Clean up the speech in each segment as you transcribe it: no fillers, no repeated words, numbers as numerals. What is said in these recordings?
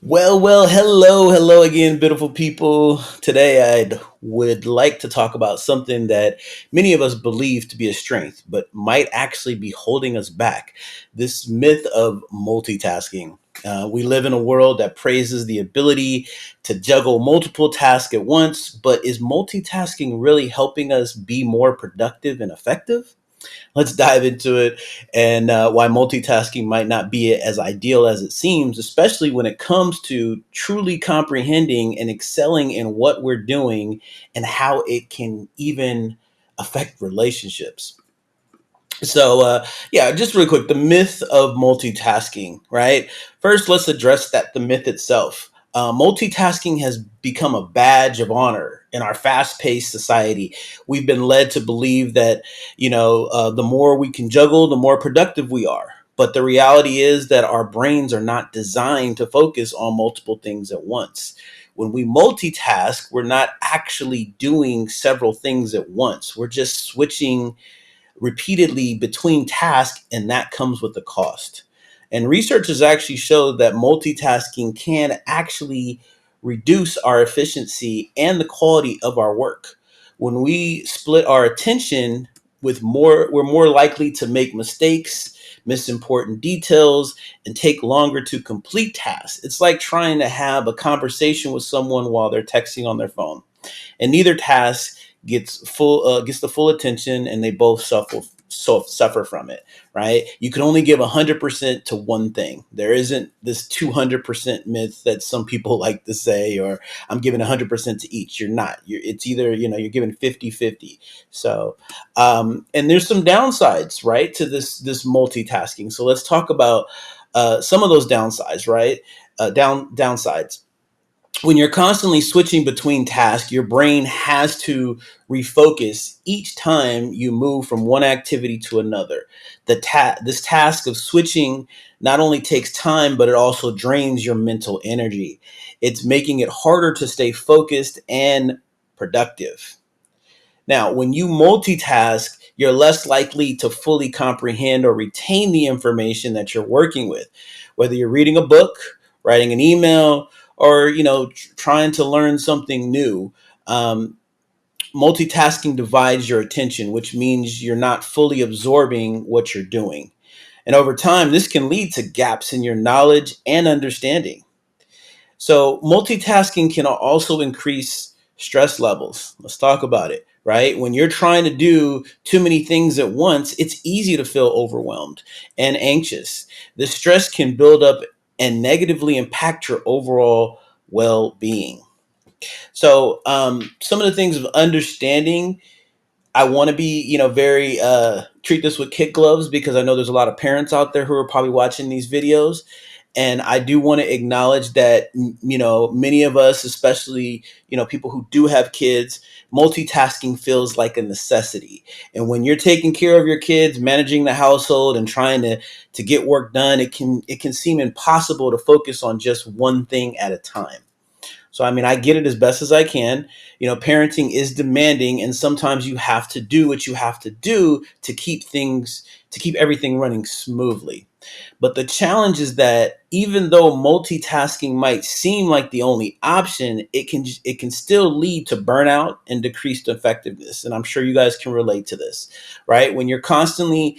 Hello again, beautiful people. Today, I would like to talk about something that many of us believe to be a strength, but might actually be holding us back. This myth of multitasking. We live in a world that praises the ability to juggle multiple tasks at once, but is multitasking really helping us be more productive and effective? Let's dive into it and why multitasking might not be as ideal as it seems, especially when it comes to truly comprehending and excelling in what we're doing and how it can even affect relationships. Yeah, just really quick, the myth of multitasking, right? First, let's address the myth itself. Multitasking has become a badge of honor in our fast-paced society. We've been led to believe that, the more we can juggle, the more productive we are. But the reality is that our brains are not designed to focus on multiple things at once. When we multitask, we're not actually doing several things at once. We're just switching repeatedly between tasks, and that comes with a cost. And research has actually showed that multitasking can actually reduce our efficiency and the quality of our work. When we split our attention we're more likely to make mistakes, miss important details, and take longer to complete tasks. It's like trying to have a conversation with someone while they're texting on their phone, and neither task gets the full attention, and they both suffer from it. Right? You can only give 100% to one thing. There isn't this 200% myth that some people like to say, or I'm giving 100% to each. You're not. It's either you're giving 50-50. And there's some downsides, right, to this multitasking. So let's talk about some of those downsides, right? Downsides. When you're constantly switching between tasks, your brain has to refocus each time you move from one activity to another. This task of switching not only takes time, but it also drains your mental energy. It's making it harder to stay focused and productive. Now, when you multitask, you're less likely to fully comprehend or retain the information that you're working with. Whether you're reading a book, writing an email, or trying to learn something new, um, multitasking divides your attention, which means you're not fully absorbing what you're doing. And over time, this can lead to gaps in your knowledge and understanding. So multitasking can also increase stress levels. Let's talk about it, right? When you're trying to do too many things at once, it's easy to feel overwhelmed and anxious. The stress can build up and negatively impact your overall well-being. Some of the things of understanding, I want to be, very treat this with kid gloves, because I know there's a lot of parents out there who are probably watching these videos. And I do want to acknowledge that, many of us, especially, people who do have kids, multitasking feels like a necessity. And when you're taking care of your kids, managing the household, and trying to get work done, it can seem impossible to focus on just one thing at a time. So, I mean, I get it as best as I can. Parenting is demanding, and sometimes you have to do what you have to do to keep everything running smoothly. But the challenge is that even though multitasking might seem like the only option, it can still lead to burnout and decreased effectiveness. And I'm sure you guys can relate to this, right? When you're constantly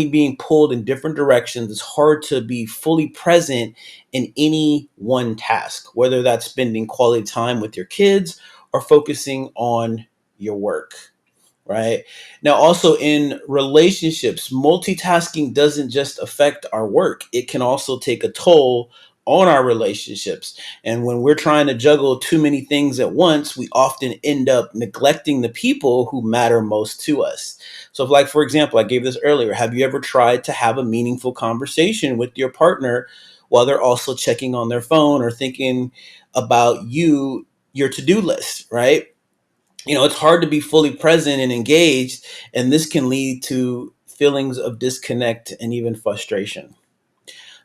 being pulled in different directions, it's hard to be fully present in any one task, whether that's spending quality time with your kids or focusing on your work. Right. Now, also in relationships, multitasking doesn't just affect our work, it can also take a toll on our relationships. And when we're trying to juggle too many things at once, we often end up neglecting the people who matter most to us. So, if, like, for example, I gave this earlier, have you ever tried to have a meaningful conversation with your partner while they're also checking on their phone or thinking about your to do list, right? It's hard to be fully present and engaged, and this can lead to feelings of disconnect and even frustration.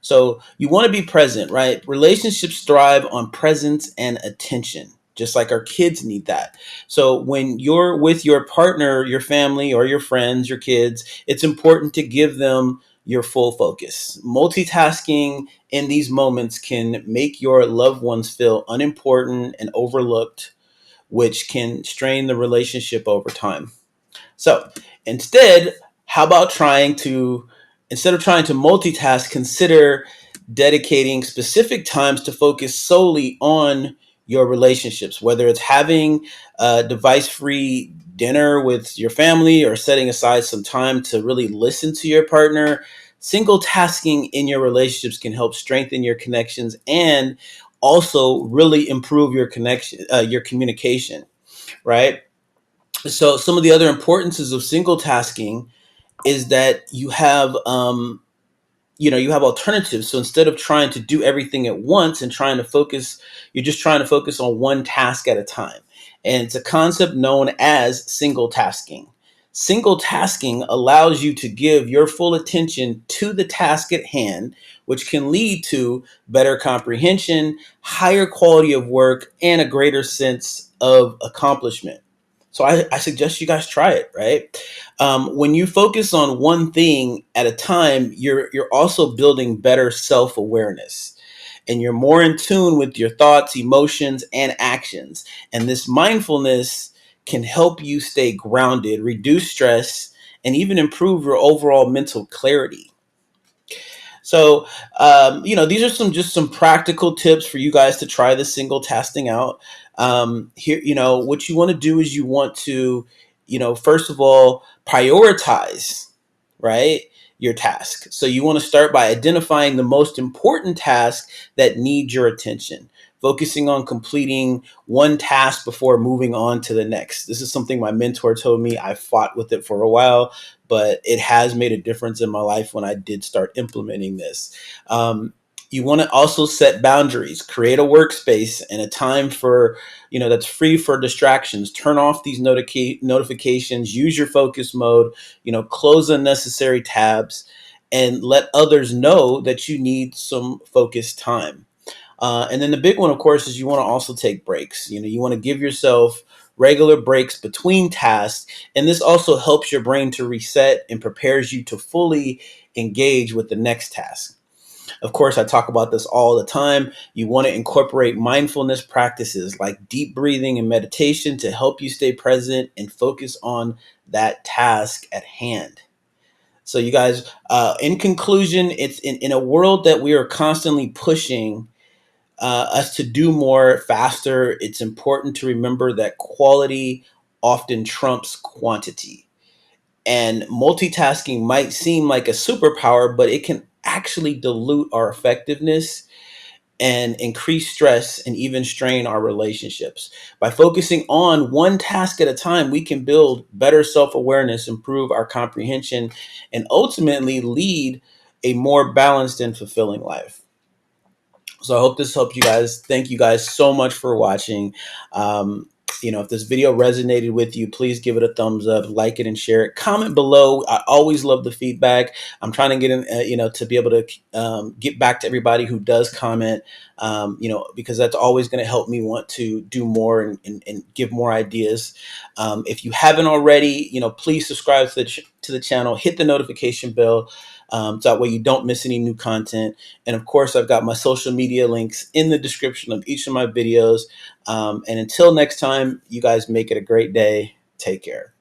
So you want to be present, right? Relationships thrive on presence and attention, just like our kids need that. So when you're with your partner, your family, or your friends, your kids, it's important to give them your full focus. Multitasking in these moments can make your loved ones feel unimportant and overlooked, which can strain the relationship over time. So instead, how about instead of trying to multitask, consider dedicating specific times to focus solely on your relationships, whether it's having a device free dinner with your family or setting aside some time to really listen to your partner. Single tasking in your relationships can help strengthen your connections and also really improve your communication, right? So some of the other importances of single tasking is that you have alternatives. So instead of trying to do everything at once and trying to focus, you're just trying to focus on one task at a time. And it's a concept known as single tasking. Single tasking allows you to give your full attention to the task at hand, which can lead to better comprehension, higher quality of work, and a greater sense of accomplishment. So I suggest you guys try it, right? When you focus on one thing at a time, you're also building better self awareness, and you're more in tune with your thoughts, emotions, and actions. And this mindfulness can help you stay grounded, reduce stress, and even improve your overall mental clarity. So, these are some practical tips for you guys to try this single tasking out. Here, what you want to do is you want to, first of all, prioritize, right, your task. So you want to start by identifying the most important task that needs your attention, focusing on completing one task before moving on to the next. This is something my mentor told me. I fought with it for a while, but it has made a difference in my life when I did start implementing this. You want to also set boundaries, create a workspace and a time for, that's free for distractions. Turn off these notifications, use your focus mode, close unnecessary tabs, and let others know that you need some focused time. And then the big one, of course, is you want to also take breaks. You want to give yourself regular breaks between tasks. And this also helps your brain to reset and prepares you to fully engage with the next task. Of course, I talk about this all the time. You want to incorporate mindfulness practices like deep breathing and meditation to help you stay present and focus on that task at hand. So, you guys, in conclusion, it's in a world that we are constantly pushing us to do more faster, it's important to remember that quality often trumps quantity. And multitasking might seem like a superpower, but it can actually dilute our effectiveness and increase stress and even strain our relationships. By focusing on one task at a time, we can build better self awareness, improve our comprehension, and ultimately lead a more balanced and fulfilling life. So I hope this helped you guys. Thank you guys so much for watching. If this video resonated with you, please give it a thumbs up, like it, and share it. Comment below. I always love the feedback. I'm trying to get in, to be able to get back to everybody who does comment, because that's always going to help me want to do more and give more ideas. If you haven't already, please subscribe to the channel, hit the notification bell, so that way you don't miss any new content. And of course, I've got my social media links in the description of each of my videos. And until next time, you guys make it a great day. Take care.